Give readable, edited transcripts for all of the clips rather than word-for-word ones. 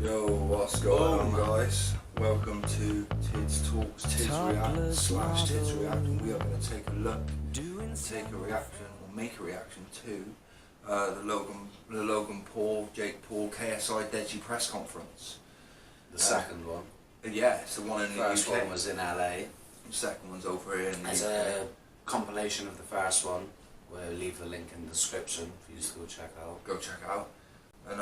Yo, what's going on, guys? Welcome to TidsTalks, Tids React / Tids React, and we are going to take a look and take a reaction, or make a reaction to the Logan Paul, Jake Paul, KSI DEJI press conference. The second one. Yeah, it's the one in the UK. First one was in LA. The second one's over here in the There's UK. a compilation of the first one. We'll leave the link in the description for you to go check out. Go check it out. And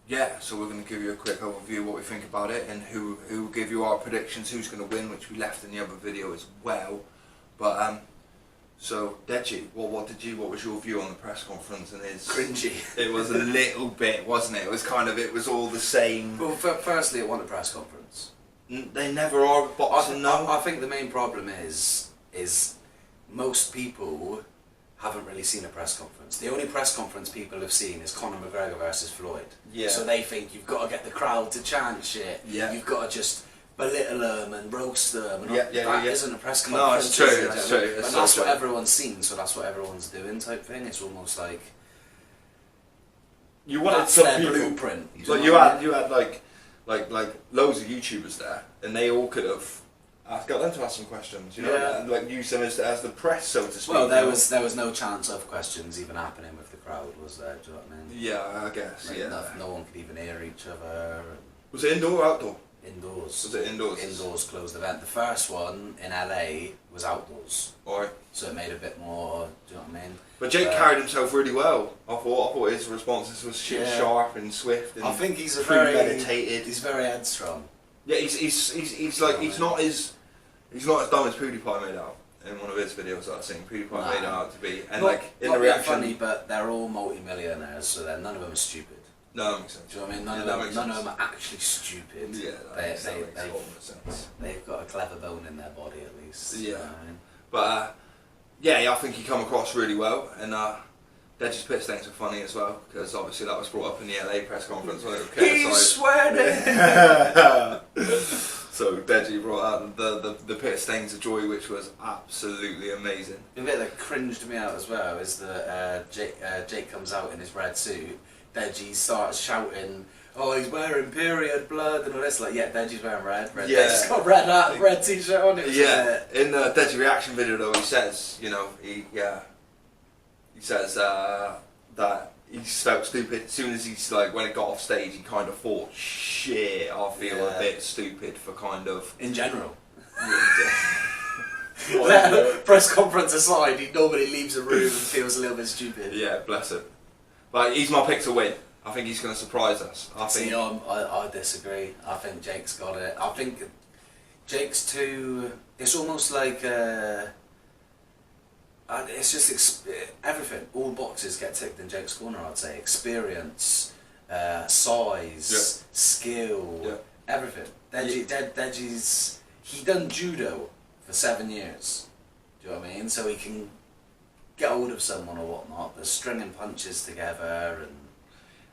yeah, so we're going to give you a quick overview of what we think about it and who give you our predictions, who's going to win, which we left in the other video as well. But so DEJI, what was your view on the press conference? And his Cringy. It was a little bit, wasn't it? It was kind of, it was all the same. Well, firstly, it wasn't a press conference. They never are boxing, no. I think the main problem is most people haven't really seen a press conference. The only press conference people have seen is Conor McGregor versus Floyd. Yeah. So they think you've got to get the crowd to chant shit. Yeah. You've got to just belittle them and roast them. And That isn't a press No, conference. it's true. is it? That's true. But that's what everyone's seen, so that's what everyone's doing type thing. It's almost like You wanted that's some their people. blueprint. Like you had like loads of YouTubers there, and they all could have got them to ask some questions, you know, Yeah. and like use them as the press, so to speak. Well, there was no chance of questions even happening with the crowd, was there? Do you know what I mean? Yeah, I guess. Like, Yeah. no one could even hear each other. Was it indoor or outdoor? Indoors. Was it indoors? Indoors closed event. The first one in LA was outdoors, Alright. so it made a bit more. Do you know what I mean? But Jake carried himself really well. I thought his responses was sharp and swift. And I think he's premeditated. He's very headstrong. Yeah, he's like he's not as dumb as PewDiePie made out in one of his videos that I've seen. PewDiePie made out to be, and not, like in not the reaction. funny, but they're all multi-millionaires, so none of them are stupid. No, that makes sense. Do you know what I mean? None of them are actually stupid. Yeah, that makes sense. They've got a clever bone in their body at least. Yeah. You know what I mean? But yeah, I think he come across really well, and DEJI's pit stains were funny as well, because obviously that was brought up in the LA press conference when it was KSI. He's sweating! So DEJI brought out the pit stains of joy, which was absolutely amazing. The bit that cringed me out as well is that Jake comes out in his red suit. DEJI starts shouting, "Oh, he's wearing period blood," and all this. Like, yeah, DEJI's wearing red. Yeah. DEJI's got red t-shirt on. It was In the DEJI reaction video, though, he says, you know, he says that he felt stupid as soon as he's like, when it got off stage, he kind of thought, shit, I feel a bit stupid for kind of in general. Well, Press conference aside, he normally leaves a room and feels a little bit stupid. yeah, bless him. But he's my pick to win. I think he's going to surprise us. I disagree. I think Jake's got it. I think Jake's too. It's almost like it's just everything. All boxes get ticked in Jake's corner. I'd say experience, size, skill, everything. DEJI's he done judo for 7 years. Do you know what I mean? So he can get hold of someone or whatnot. They're stringing punches together and.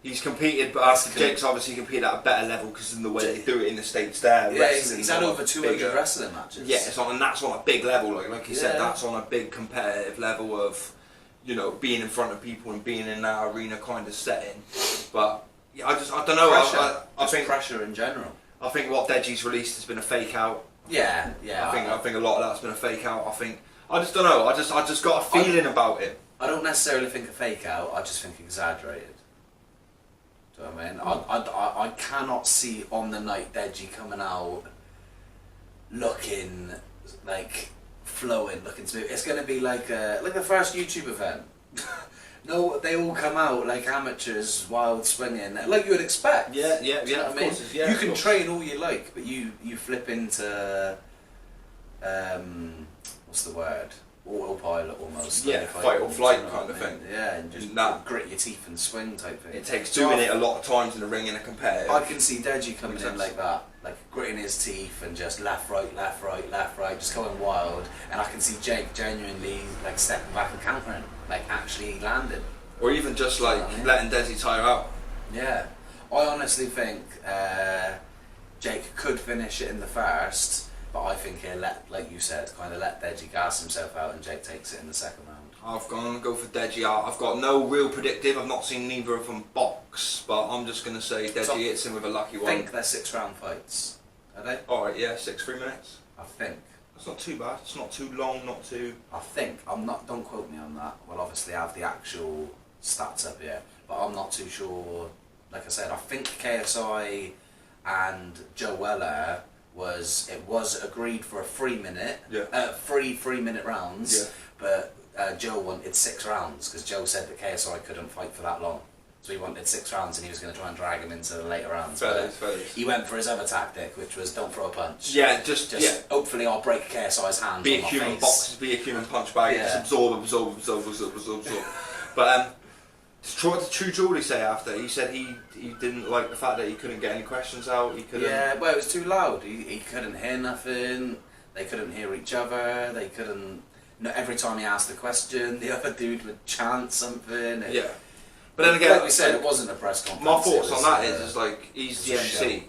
He's competed, but Jake's obviously competed at a better level because of the way they do it in the States there. Yeah, he's had over 200 wrestling matches. Yeah, and that's on a big level, like you said, that's on a big competitive level of, you know, being in front of people and being in that arena kind of setting. But yeah, I don't know. I think pressure in general. I think what DEJI's released has been a fake out. Yeah. I think a lot of that's been a fake out. I just don't know. I just got a feeling about it. I don't necessarily think a fake out. I just think exaggerated. Do you know what I mean? I cannot see on the night DEJI coming out looking like flowing, looking smooth. It's going to be like the first YouTube event. No, they all come out like amateurs, wild swinging, like you would expect. Yeah. Do you know what I mean? Yeah, you can train all you like, but you flip into what's the word? Autopilot almost. Yeah, fight or flight kind of thing. Yeah, and just grit your teeth and swing type thing. It takes doing it a lot of times in the ring in a competitive. I can see DEJI coming in like that, like gritting his teeth and just left, right, just going wild. And I can see Jake genuinely like stepping back and countering, like actually landing. Or even just like letting DEJI tire out. Yeah, I honestly think Jake could finish it in the first. But I think he'll let, like you said, kind of let DEJI gas himself out and Jake takes it in the second round. I've gone to go for DEJI. I've got no real predictive. I've not seen neither of them box, but I'm just going to say DEJI hits him with a lucky one. I think they're 6-round fights. Are they? Alright, yeah, 3 minutes. I think. That's not too bad. It's not too long, not too... I think. I'm not. Don't quote me on that. Well, obviously I have the actual stats up here, but I'm not too sure. Like I said, I think KSI and Joe Weller was agreed for a 3 minute, three minute rounds, but Joe wanted 6 rounds because Joe said that KSI couldn't fight for that long. So he wanted 6 rounds and he was going to try and drag him into the later rounds. Fair. He went for his other tactic, which was don't throw a punch. Yeah, hopefully I'll break KSI's hands. Be on a my human face. box, be a human punch bag, just absorb. But what did True Geordie say after? He said he didn't like the fact that he couldn't get any questions out. He couldn't. Yeah, well, it was too loud. He couldn't hear nothing. They couldn't hear each other. They couldn't. No, every time he asked a question, the other dude would chant something. Yeah. But then again, like we said, it wasn't a press conference. My thoughts on that is like he's the MC.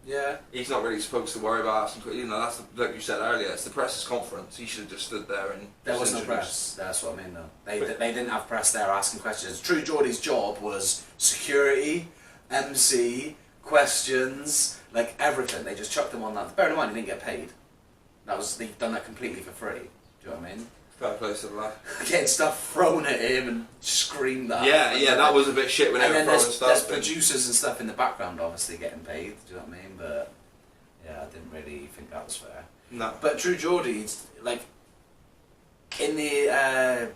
Yeah. He's not really supposed to worry about asking. You know, that's like you said earlier. It's the press conference. He should have just stood there and. There was no press. That's what I mean, though. They didn't have press there asking questions. True Geordie's job was security, MC, questions, like everything. They just chucked him on that. Bear in mind, he didn't get paid. They've done that completely for free. Do you know what I mean? Fair play to the lad. Getting stuff thrown at him and screamed that. Yeah, that was a bit shit when they were throwing stuff. There's producers and stuff in the background obviously getting paid, do you know what I mean? But yeah, I didn't really think that was fair. No. But True Geordie, like, in the,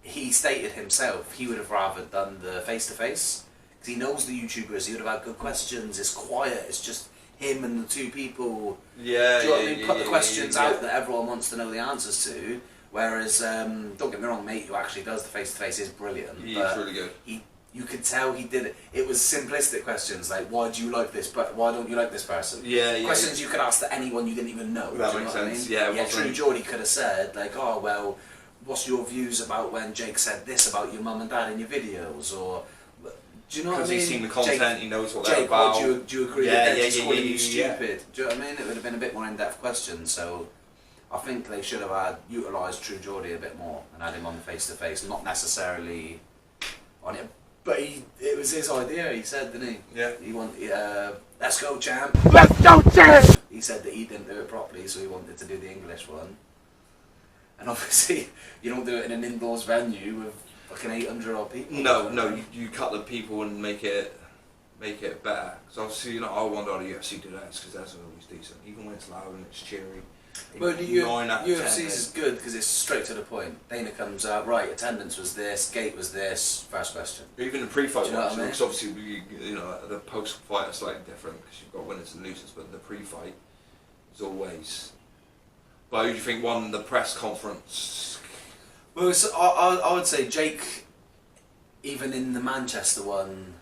he stated himself he would have rather done the face-to-face, because he knows the YouTubers, he would have had good questions, it's quiet, it's just him and the 2 people. Yeah, do you know what I mean? Put the questions out that everyone wants to know the answers to. Whereas, don't get me wrong, mate, who actually does the face-to-face is brilliant. He's really good. You could tell he did it. It was simplistic questions like, why do you like this? But why don't you like this person? Yeah. Questions you could ask to anyone you didn't even know. That do you makes know sense. What I mean? Yeah. True Geordie could have said like, oh well, what's your views about when Jake said this about your mum and dad in your videos, or do you know what I mean? Because he's seen the content, Jake, he knows what Jake, they're about. Do you agree that they're just calling you yeah. stupid? Do you know what I mean? It would have been a bit more in-depth questions. So I think they should have utilised True Geordie a bit more and had him on the face-to-face, not necessarily on it. But it was his idea, he said, didn't he? Yeah. He wanted, let's go, champ. Let's go, champ! He said that he didn't do it properly, so he wanted to do the English one. And obviously, you don't do it in an indoors venue with fucking 800 odd people. No, you cut the people and make it better. So obviously, I wonder how the UFC do that, because that's always decent. Even when it's loud and it's cheery. Well, the UFC's is is good because it's straight to the point. Dana comes out, right, attendance was this, gate was this, first question. Even the pre-fight Do you know ones, what I mean? because obviously, the post-fight are slightly different, because you've got winners and losers, but the pre-fight is always... But who do you think won the press conference? Well, so I would say Jake, even in the Manchester one,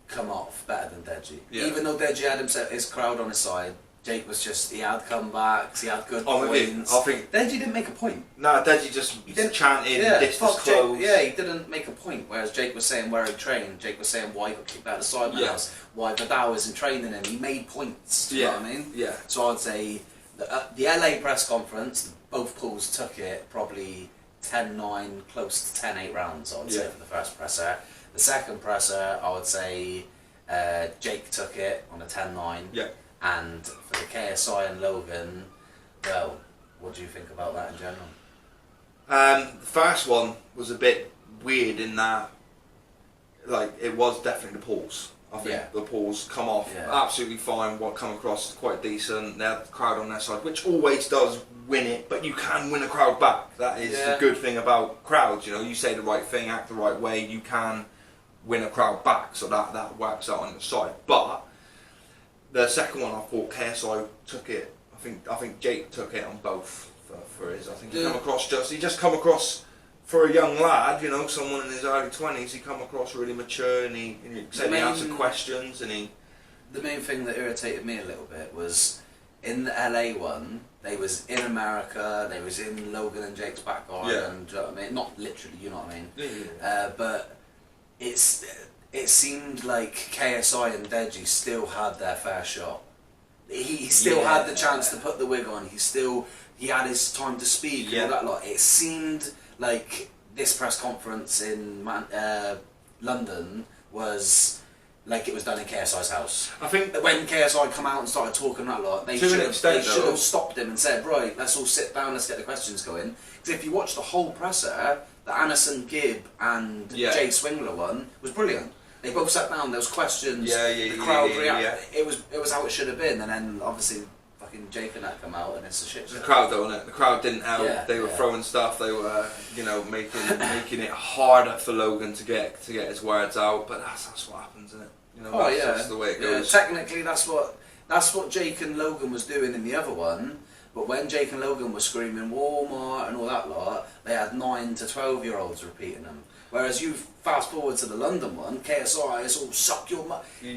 come off better than DEJI. Yeah. Even though DEJI had his crowd on his side, Jake was just, he had comebacks, he had good points. I think DEJI didn't make a point. No, DEJI just chanted, dissed his clothes. Jake, he didn't make a point, whereas Jake was saying where he trained, Jake was saying why he got kicked out of the side house, why Vidal isn't training him, he made points, do you know what I mean? Yeah. So I'd say, the LA press conference, both pools took it probably 10-9, close to 10-8 rounds, I would say, for the first presser. The second presser, I would say Jake took it on a 10-9. Yeah. And for the KSI and Logan, well, what do you think about that in general? The first one was a bit weird in that, like, it was definitely the pause. I think the pause come off absolutely fine, come across quite decent. They had the crowd on their side, which always does win it, but you can win a crowd back. That is the good thing about crowds, you say the right thing, act the right way, you can win a crowd back, so that works out on the side. But the second one, I thought KSI took it. I think Jake took it on both for his. I think he just come across for a young lad, someone in his early 20s. He come across really mature, and he answered questions, and he. The main thing that irritated me a little bit was in the LA one. They was in America. They was in Logan and Jake's back garden. Do you know what I mean? Not literally, you know what I mean. Yeah. But it seemed like KSI and DEJI still had their fair shot. He still had the chance to put the wig on. He had his time to speak and all that lot. It seemed like this press conference in London was like it was done in KSI's house. I think When KSI come out and started talking that lot, they should have stopped him and said, right, let's all sit down, let's get the questions going. Because if you watch the whole presser, the Anderson Gibb and Jay Swingler one was brilliant. They both sat down, there was questions, the crowd reacted. It was how it should have been, and then obviously fucking Jake and that come out and it's a shit show. the crowd though, innit? The crowd didn't help. Yeah, They were throwing stuff. They were, you know, making it harder for Logan to get his words out. But that's what happens, isn't it? You know, that's the way it goes. Technically, that's what Jake and Logan was doing in the other one. But when Jake and Logan were screaming Walmart and all that lot, they had 9 to 12-year-olds repeating them. Whereas you fast forward to the London one, KSI is all suck your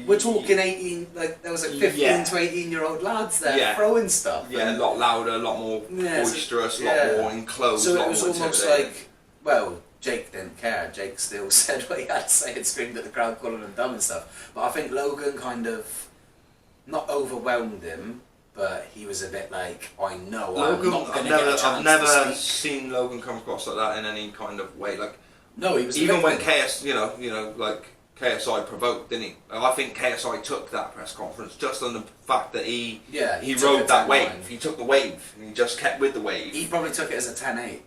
We're talking 18, like there was like 15 to 18-year-old lads there throwing stuff. Yeah, a lot louder, a lot more boisterous, a lot more enclosed. So it was almost like, well, Jake didn't care. Jake still said what he had to say and screamed at the crowd, calling them dumb and stuff. But I think Logan kind of not overwhelmed him, but he was a bit like, I know Logan, I'm not going to get a chance I've never to speak. seen Logan come across like that in any kind of way. Like, no, he was even when like KSI provoked, didn't he? I think KSI took that press conference just on the fact that he rode that wave. He took the wave and he just kept with the wave. He probably took it as a 10-8.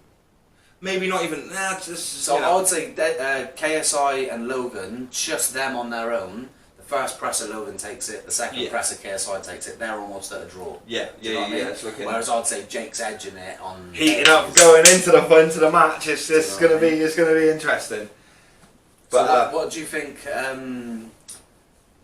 Maybe not even. So I would say KSI and Logan, just them on their own. The first presser Logan takes it. The second presser KSI takes it. They're almost at a draw. Yeah. It's looking. Whereas I'd say Jake's edging it on heating up, going into the match. It's gonna be interesting. But so what do you think?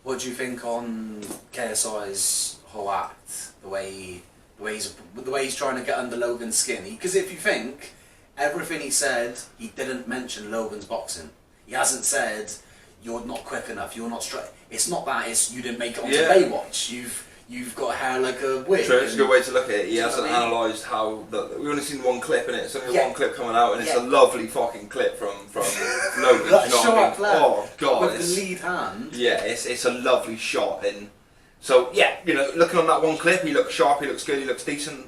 What do you think on KSI's whole act? The way he's trying to get under Logan's skin. Because if you think everything he said, he didn't mention Logan's boxing. He hasn't said you're not quick enough. You're not straight. It's not that. It's you didn't make it onto Baywatch. You've got hair like a wig. True, it's a good way to look at it. He hasn't analysed how we've only seen one clip in it. It's only one clip coming out, and it's a lovely fucking clip from Logan. That you know shot, what I mean? Oh god, with the lead hand. Yeah, it's a lovely shot, and so you know, looking on that one clip, he looks sharp, he looks good, he looks decent,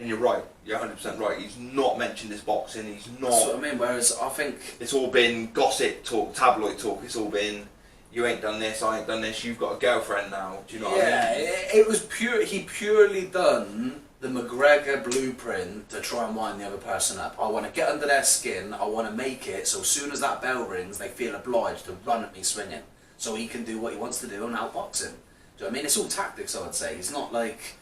and you're right. You're 100% right. He's not mentioned his boxing. He's not. That's what I mean. Whereas I think it's all been gossip talk, tabloid talk. It's all been, you ain't done this, I ain't done this. You've got a girlfriend now. Do you know what I mean? Yeah, it was pure. He purely done the McGregor blueprint to try and wind the other person up. I want to get under their skin. I want to make it so as soon as that bell rings, they feel obliged to run at me swinging, so he can do what he wants to do and outbox him. Do you know what I mean? It's all tactics, I would say. It's not like,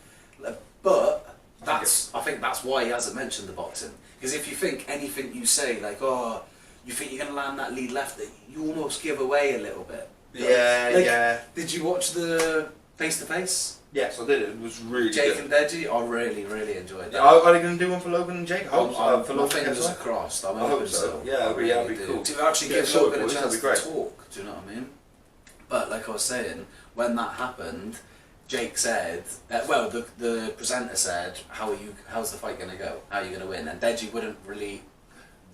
but. I think that's why he hasn't mentioned the boxing. Because if you think anything you say, like, oh, you think you're going to land that lead left, you almost give away a little bit. Yeah. Did you watch the face-to-face? Yes, I did. It was really Jake good. and DEJI? I really, really enjoyed that. Are they going to do one for Logan and Jake? I hope so. For my fingers are crossed. I hope so. Yeah, that'd be cool. To actually give Logan a chance to talk, do you know what I mean? But like I was saying, when that happened, Jake said, well, the presenter said, how's the fight going to go? How are you going to win? And DEJI wouldn't really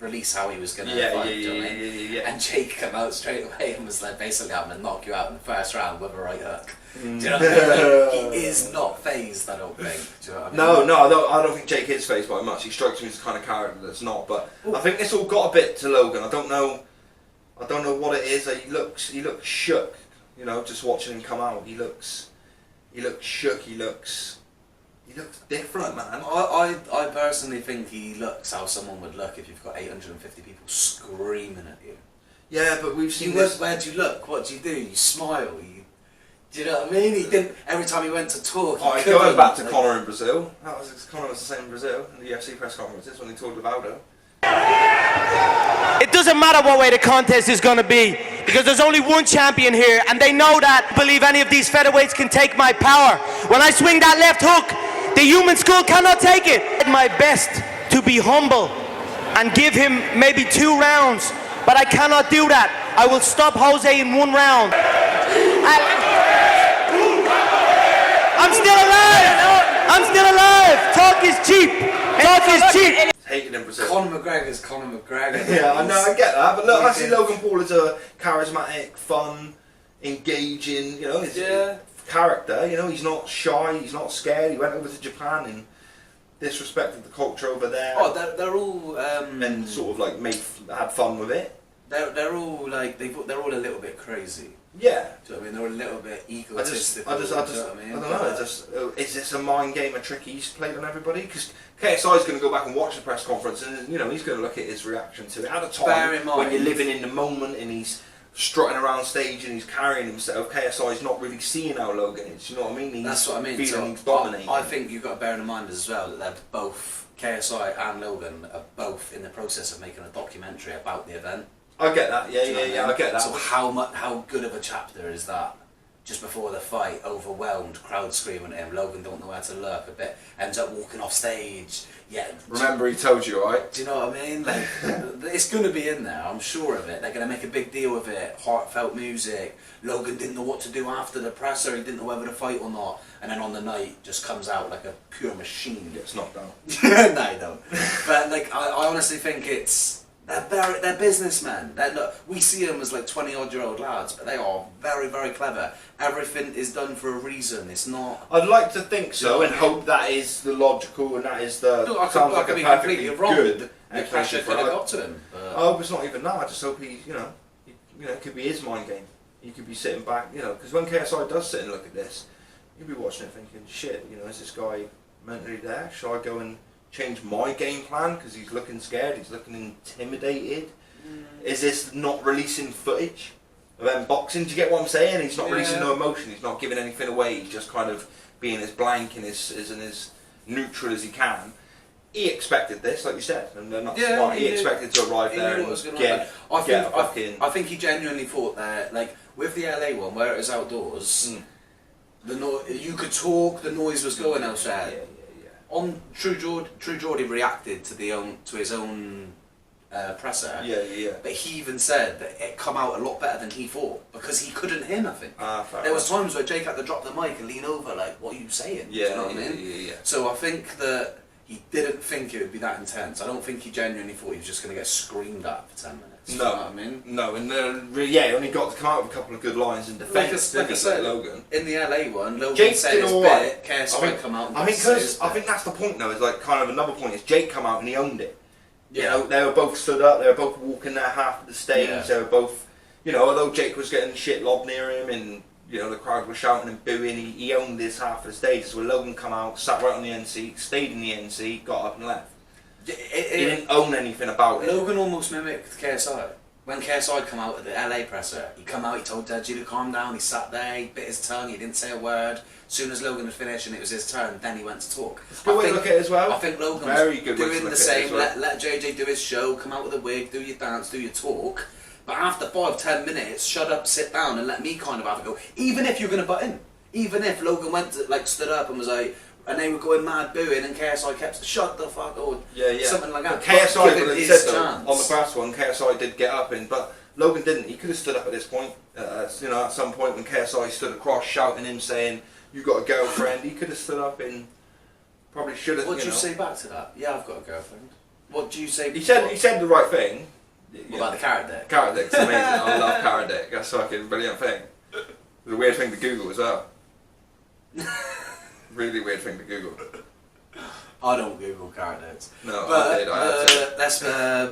release how he was going to fight, do you know what I mean? And Jake came out straight away and was like, basically, I'm going to knock you out in the first round with a right hook. Do you know what I mean? Like, he is not phased, I don't think. Do you know what I mean? No, I don't think Jake is phased by much. He strikes me as the kind of character that's not. But I think this all got a bit to Logan. I don't know what it is. He looks shook. You know, just watching him come out, he looks shook. He looks different, man. I personally think he looks how someone would look if you've got 850 people screaming at you. Yeah, but we've seen this. Where do you look? What do? You smile. Do you know what I mean? He didn't. Every time he went to talk, going back to Conor in Brazil. Conor was the same in Brazil in the UFC press conferences when he talked about it. It doesn't matter what way the contest is going to be, because there's only one champion here, and they know that. I believe any of these featherweights can take my power. When I swing that left hook, the human skull cannot take it. I did my best to be humble and give him maybe 2 rounds, but I cannot do that. I will stop Jose in 1 round. I'm still alive! I'm still alive! Talk is cheap! Talk is cheap! Hated in Brazil. Conor McGregor's Conor McGregor. Yeah, I know, I get that, but look, I see Logan Paul as a charismatic, fun, engaging, you know, his character. You know, he's not shy, he's not scared. He went over to Japan and disrespected the culture over there. Oh, they're all and sort of like had fun with it. They're all like they're all a little bit crazy. Yeah. Do you know what I mean? They're a little bit egotistic. I don't know. Is this a mind game, a trick he's played on everybody? Because KSI is going to go back and watch the press conference, and he's going to look at his reaction to it at a time when you're living in the moment, and he's strutting around stage and he's carrying himself. KSI is not really seeing how Logan is. You know what I mean? That's what I mean. Feeling he's dominating. I think you've got to bear in mind as well that they're both KSI and Logan are both in the process of making a documentary about the event. I get that. Yeah. I get that. So how good of a chapter is that? Just before the fight, overwhelmed, crowd screaming at him. Logan don't know where to look. A bit ends up walking off stage. Yeah. Remember, he told you, right? Do you know what I mean? Like, it's going to be in there. I'm sure of it. They're going to make a big deal of it. Heartfelt music. Logan didn't know what to do after the presser. He didn't know whether to fight or not. And then on the night, just comes out like a pure machine. Gets knocked down. No, he don't. But like, I honestly think they're businessmen. We see them as like 20-odd-year-old lads, but they are very, very clever. Everything is done for a reason. It's not. I'd like to think so, and hope that is the logical, and that is the. Look, I could be completely wrong. The pressure could have got to him. I hope it's not even that. I just hope he, it could be his mind game. He could be sitting back, because when KSI does sit and look at this, you'll be watching it thinking, shit, is this guy mentally there? Should I go and change my game plan because he's looking scared, he's looking intimidated? Is this not releasing footage of them boxing? Do you get what I'm saying? He's not releasing no emotion, he's not giving anything away, he's just kind of being as blank and as neutral as he can. He expected this, like you said, and they're not smart. He expected to arrive there and get I think he genuinely thought that, like, with the LA one, where it was outdoors, you could talk, the noise was going outside. On True Geordie reacted to his own presser. But he even said that it come out a lot better than he thought because he couldn't hear nothing. There was times where Jake had to drop the mic and lean over, like, "What are you saying?" Do you know what I mean? So I think that he didn't think it would be that intense. I don't think he genuinely thought he was just going to get screamed at for 10 minutes. No, you know what I mean? No, and he only got to come out with a couple of good lines in defence. Like I said, Logan. In the LA one, Logan Jake said his bit, KSI come out and I think that's the point though, is like kind of another point is Jake come out and he owned it. Yeah. They were both stood up, they were both walking their half of the stage, they were both, although Jake was getting shit lobbed near him and, the crowd was shouting and booing, he owned his half of the stage. So when Logan come out, sat right on the end seat, stayed in the end seat, got up and left. He didn't own anything about it. Logan almost mimicked KSI. When KSI come out at the LA presser, he come out, he told DEJI to calm down, he sat there, he bit his tongue, he didn't say a word. As soon as Logan had finished and it was his turn, then he went to talk. Good way to look at it as well. I think Logan Very good doing the same, well. let JJ do his show, come out with a wig, do your dance, do your talk. But after 5-10 minutes, shut up, sit down and let me kind of have a go. Even if you're going to butt in. Even if Logan went to, stood up and was like, and they were going mad booing and KSI kept, shut the fuck up. Something like that. But KSI said though, chance. on the first one, KSI did get up in, but Logan didn't. He could have stood up at this point. At some point when KSI stood across shouting him saying, "You got a girlfriend," he could have stood up and probably should have. What do you say back to that? Yeah, I've got a girlfriend. What do you say? He said the right thing. What about the carrot dick? Carrot dick's amazing. I love carrot dick. That's fucking brilliant thing. It's a weird thing to Google as well. Really weird thing to Google. I don't Google carrot dicks. No, but I did. I had to. Let's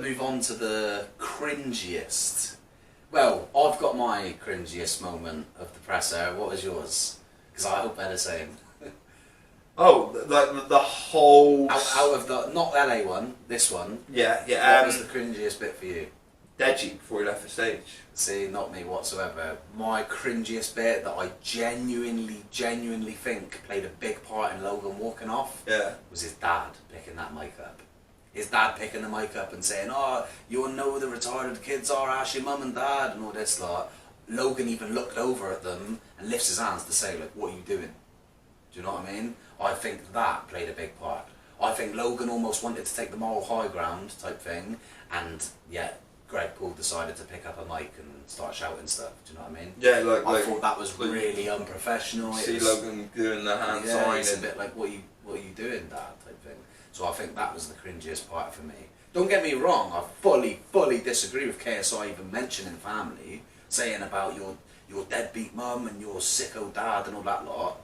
move on to the cringiest. Well, I've got my cringiest moment of the presser. What was yours? Because I hope they're the same. Oh, like the whole. Out of the not LA one, this one. Yeah. What was the cringiest bit for you? DEJI before he left the stage. See, not me whatsoever. My cringiest bit that I genuinely think played a big part in Logan walking off was his dad picking that mic up. His dad picking the mic up and saying, "Oh, you all know who the retarded kids are, ask your mum and dad," and all this lot. Logan even looked over at them and lifts his hands to say, like, "What are you doing?" Do you know what I mean? I think that played a big part. I think Logan almost wanted to take the moral high ground type thing, and Greg Paul decided to pick up a mic and start shouting stuff. Do you know what I mean? Yeah, I thought that was really unprofessional. See Logan doing the hand sign. It's a bit like, what are you doing, Dad? Type thing. So I think that was the cringiest part for me. Don't get me wrong. I fully disagree with KSI even mentioning family, saying about your deadbeat mum and your sicko dad and all that lot.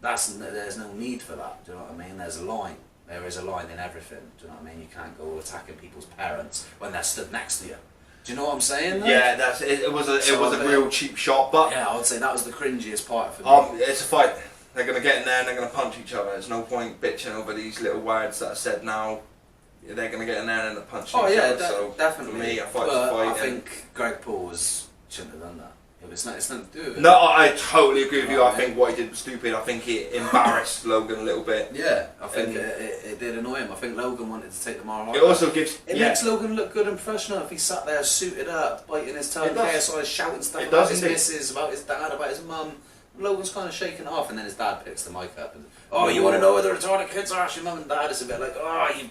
There's no need for that. Do you know what I mean? There's a line. There is a line in everything. Do you know what I mean? You can't go attacking people's parents when they're stood next to you. Do you know what I'm saying? Though? Yeah, that's it. It was a real cheap shot, but yeah, I would say that was the cringiest part for me. it's a fight. They're gonna get in there and they're gonna punch each other. There's no point bitching over these little words that are said now. They're gonna get in there and punch each other. So definitely. For me, a fight's but a fight. I think Greg Paul shouldn't have done that. It's nothing to do with it. No, I totally agree with you. Right, I think what he did was stupid. I think it embarrassed Logan a little bit. Yeah, I think it did annoy him. I think Logan wanted to take the moral. It also gives. It makes Logan look good and professional if he sat there suited up, biting his tongue, KSI shouting stuff about his missus, about his dad, about his mum. Logan's kind of shaking it off, and then his dad picks the mic up and, oh, you want to know where the retarded kids are? Ask your mum and dad. It's a bit like, oh, you've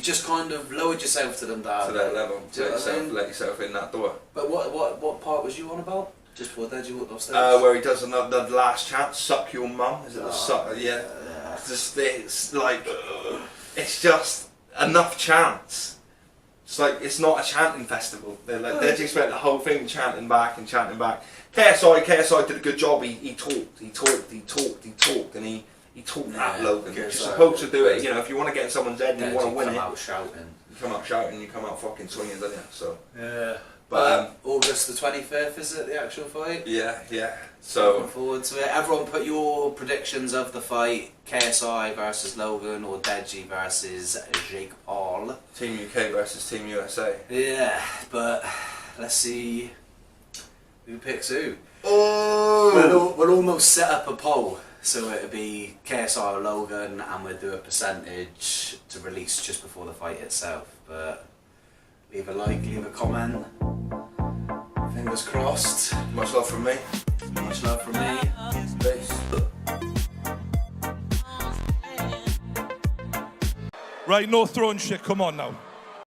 just kind of lowered yourself to them, dad. To that level. Let yourself in that door. But what part was you on about? Just before DEJI walked off stage? Where he does the last chant, suck your mum. Is it the suck? Yeah. It's like, it's just enough chants. It's like, it's not a chanting festival. They just spent the whole thing chanting back and chanting back. KSI did a good job. He talked, and he talked at Logan. You're supposed to do it. You know, if you want to get in someone's head and you want to win it, you come out shouting, you come out fucking swinging, don't you? So yeah. But August the 25th is it the actual fight? Yeah. So looking forward to it. Everyone, put your predictions of the fight: KSI versus Logan or DEJI versus Jake Paul. Team UK versus Team USA. Yeah, but let's see who picks who. Oh! We'll almost set up a poll. So it'll be KSI or Logan, and we'll do a percentage to release just before the fight itself. But leave a like, leave a comment. Fingers crossed. Much love from me. Much love from me. Peace. Right, no throwing shit. Come on now.